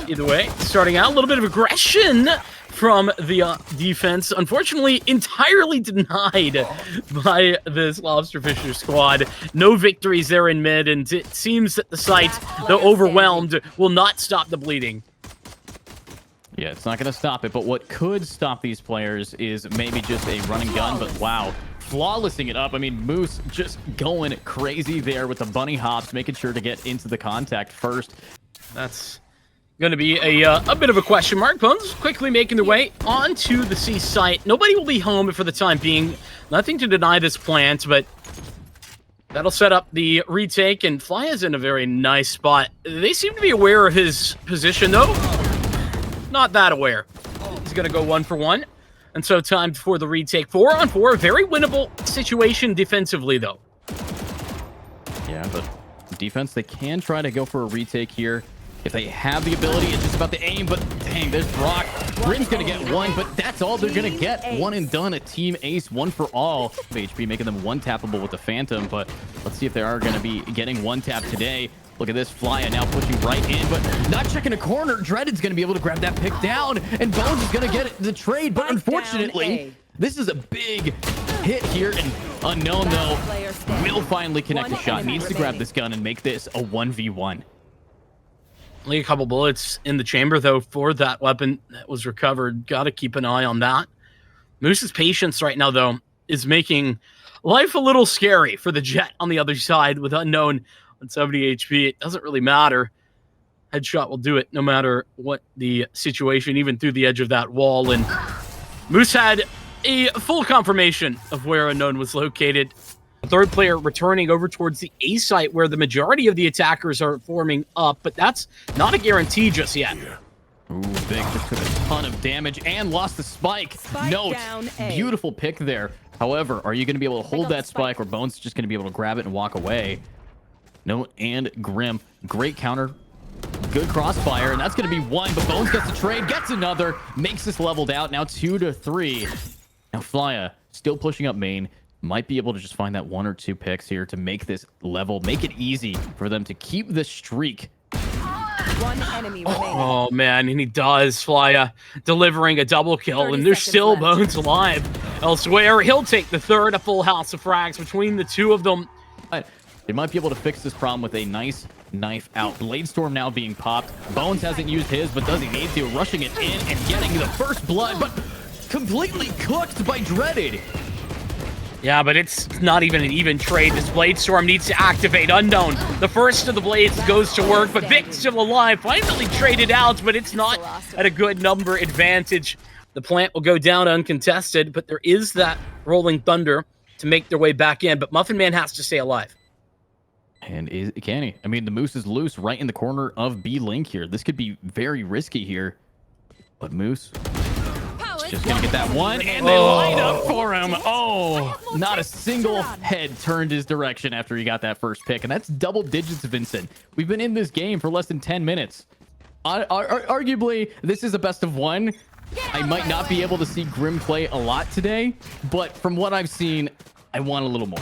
Either way, starting out a little bit of aggression from the defense. Unfortunately, entirely denied by this Lobster Fisher squad. No victories there in mid, and it seems that the site, though overwhelmed, will not stop the bleeding. Yeah, it's not going to stop it, but what could stop these players is maybe just a running gun, but wow. Flawlessing it up. I mean, Moose just going crazy there with the bunny hops, making sure to get into the contact first. That's going to be a bit of a question mark. Bones quickly making their way onto the C site. Nobody will be home for the time being. Nothing to deny this plant, but that'll set up the retake, and Fly is in a very nice spot. They seem to be aware of his position, though. Not that aware. He's going to go 1 for 1. And so time for the retake. 4 on 4. Very winnable situation defensively, though. Yeah, but defense, they can try to go for a retake here. If they have the ability, it's just about the aim. But dang, there's Brock. Grim's going to get 1, but that's all they're going to get. 1 and done. A team ace, 1 for all. HP making them 1-tappable with the Phantom. But let's see if they are going to be getting 1-tap today. Look at this, Flya now pushing right in, but not checking a corner. Dreaded's going to be able to grab that pick down, and Bones is going to get the trade. But unfortunately, this is a big hit here, and Unknown, though, will finally connect a shot. Needs to grab this gun and make this a 1v1. Only a couple bullets in the chamber, though, for that weapon that was recovered. Got to keep an eye on that. Moose's patience right now, though, is making life a little scary for the Jet on the other side with Unknown on 70 HP. It doesn't really matter. Headshot will do it no matter what the situation, even through the edge of that wall. And Moose had a full confirmation of where Unknown was located. The third player returning over towards the A site where the majority of the attackers are forming up, but that's not a guarantee just yet. Ooh, Big just took a ton of damage and lost the spike. Note, beautiful pick there. However, are you going to be able to hold that spike, or Bones just going to be able to grab it and walk away? No, and Grim, great counter, good crossfire, and that's going to be 1, but Bones gets the trade, gets another, makes this leveled out, now 2-3. Now Flya still pushing up main, might be able to just find that 1 or 2 picks here to make this level, make it easy for them to keep the streak. 1 enemy remaining. Oh man, and he does. Flya delivering a double kill, and there's still left. Bones alive. Elsewhere, he'll take the third, a full house of frags between the two of them. They might be able to fix this problem with a nice knife out. Bladestorm now being popped. Bones hasn't used his, but does he need to? Rushing it in and getting the first blood, but completely cooked by Dreaded. Yeah, but it's not even an even trade. This Bladestorm needs to activate. Unknown. The first of the blades goes to work, but Vic's still alive. Finally traded out, but it's not at a good number advantage. The plant will go down uncontested, but there is that Rolling Thunder to make their way back in, but Muffin Man has to stay alive. And can he? I mean, the Moose is loose right in the corner of B-Link here. This could be very risky here. But Moose is just going to get that 1, and they line up for him. Oh, not a single head turned his direction after he got that first pick. And that's double digits, Vincent. We've been in this game for less than 10 minutes. Arguably, this is a best of 1. I might not be able to see Grim play a lot today, but from what I've seen, I want a little more.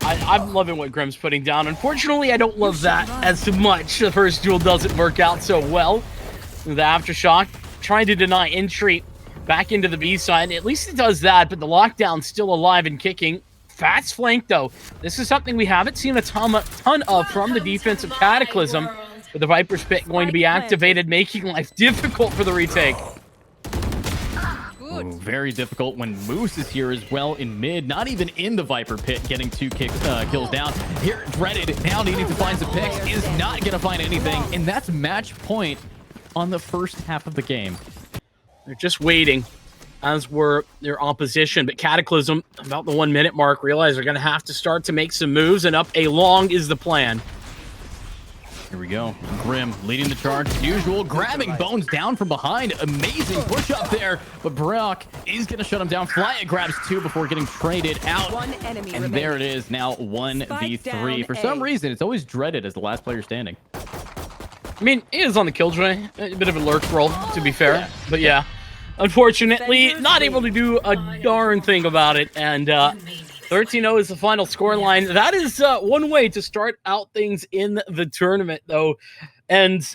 I'm loving what Grim's putting down. Unfortunately, I don't love that as much. The first duel doesn't work out so well. The Aftershock trying to deny entry back into the B side. At least it does that, but the lockdown's still alive and kicking. Fast flank, though. This is something we haven't seen a ton of from the defense of Cataclysm. With the Viper's Pit going to be activated, making life difficult for the retake. Ooh, very difficult when Moose is here as well in mid, not even in the Viper Pit, getting 2 kills down. Here, Dreaded now needing to find some picks, is not going to find anything, and that's match point on the first half of the game. They're just waiting, as were their opposition, but Cataclysm, about the 1 minute mark, realize they're going to have to start to make some moves, and up a long is the plan. Here we go. Grim leading the charge as usual, grabbing Bones down from behind. Amazing push up there, but Brock is going to shut him down. Flya grabs 2 before getting traded out. 1 enemy and remaining. there it is, now 1v3. For some reason, it's always Dreaded as the last player standing. I mean, he is on the killjoy. A bit of a lurk roll, to be fair. Yeah. But yeah, unfortunately, not able to do a darn thing about it. And 13-0 is the final scoreline. That is one way to start out things in the tournament, though. And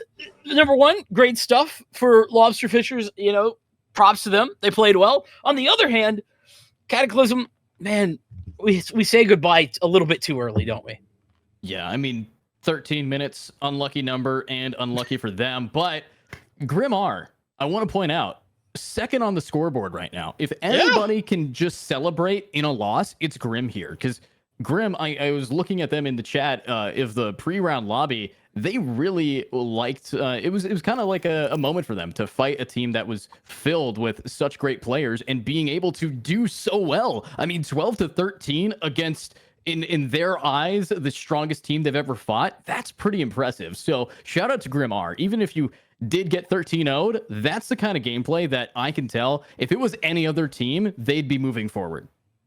number one, great stuff for Lobster Fishers. You know, props to them. They played well. On the other hand, Cataclysm, man, we say goodbye a little bit too early, don't we? Yeah, I mean, 13 minutes, unlucky number, and unlucky for them. But Grimar, I want to point out, second on the scoreboard right now. If anybody can just celebrate in a loss, it's Grim here. Because Grim, I was looking at them in the chat of the pre-round lobby. They really liked it was kind of like a moment for them to fight a team that was filled with such great players and being able to do so well. I mean, 12-13 against in their eyes the strongest team they've ever fought. That's pretty impressive. So shout out to Grimar. Even if you did get 13-0'd, that's the kind of gameplay that I can tell if it was any other team, they'd be moving forward.